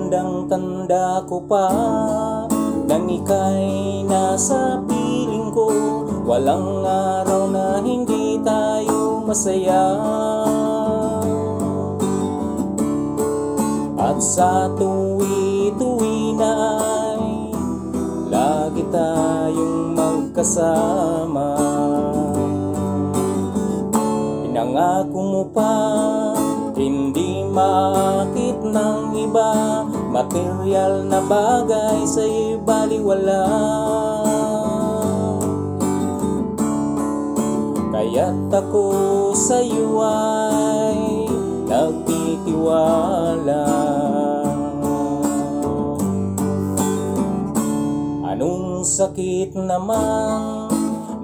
Tandang-tanda ko pa nang ika'y nasa piling ko. Walang araw na hindi tayo masaya. At sa tuwi-tuwi na ay lagi tayong magkasama. Pinangako mo pa hindi maakit ng iba, material na bagay sa'yo'y baliwala. Kaya't ako sa'yo ay nagtitiwala. Anong sakit naman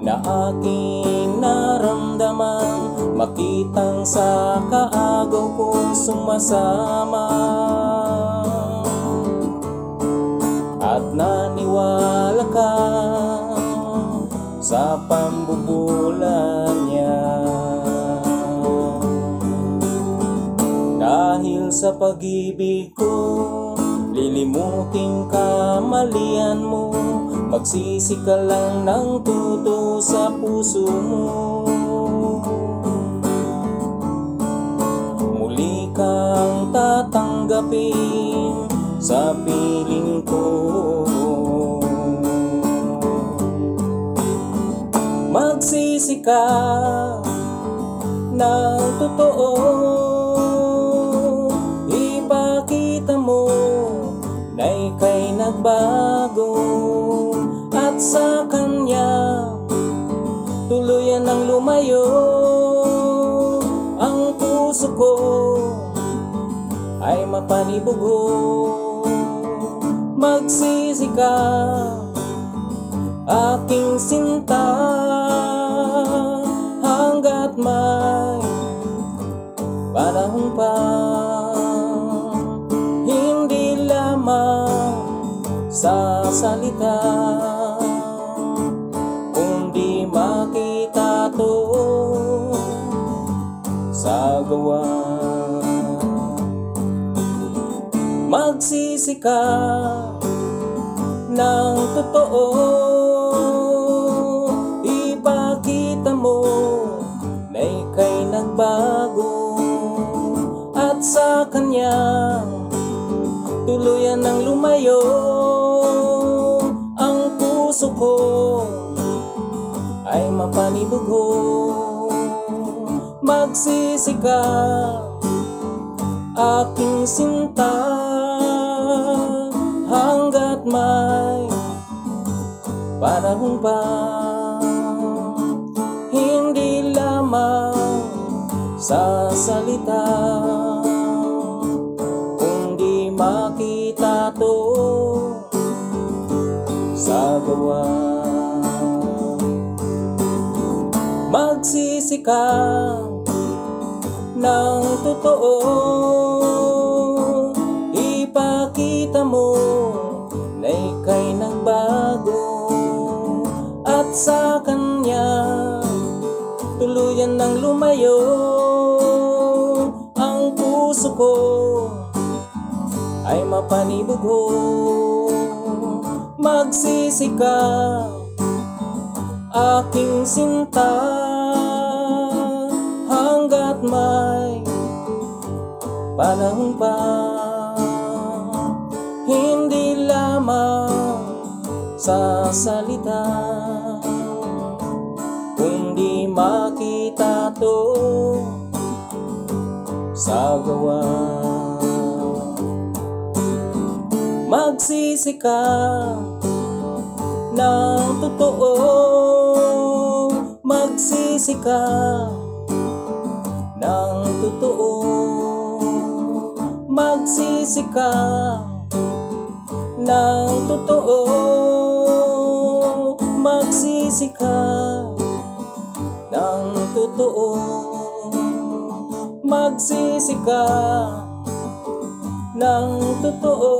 na aking naramdaman, makitang sa kaagaw kong sumasama. At naniwala ka sa pambubulan niya. Dahil sa pag-ibig ko, lilimutin kamalian mo, magsisi ka lang ng tuto sa puso mo. Muli kang tatanggapin sa piling ko. Magsisi ka ng totoo, ipakita mo na ika'y nagbago. At sa kanya tuluyan ang lumayo. Ang puso ko ay mapanibugo. Magsisi ka, aking sinta, hanggat may panahon pa. Hindi lamang sa salita, kundi makita to sa gawa. Magsisi ka ng totoo, ipakita mo na ika'y nagbago. At sa kanya tuluyan ang lumayo. Ang puso ko ay mapanibugo. Magsisi ka, aking sinta, hanggat may panahon pa. Hindi lamang sa salita, kundi makita to sa gawa. Magsisi ka ng totoo, ipakita mo na ika'y nagbago. At sa kanya tuluyan ng lumayo. Ang puso ko ay mapanibugo. Magsisi ka, aking sinta, hanggat may panahon pa. Hindi lamang sa salita, kundi makita to sa gawa. Magsisi ka ng totoo, magsisi ka ng totoo, magsisi ka ng totoo, magsisi ka ng totoo, magsisi ka ng totoo,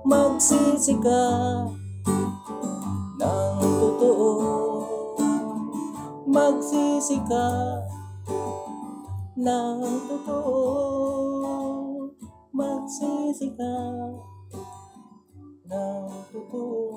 magsisi ka ng totoo, magsisi ka ng totoo, magsisi sikat ng totoo.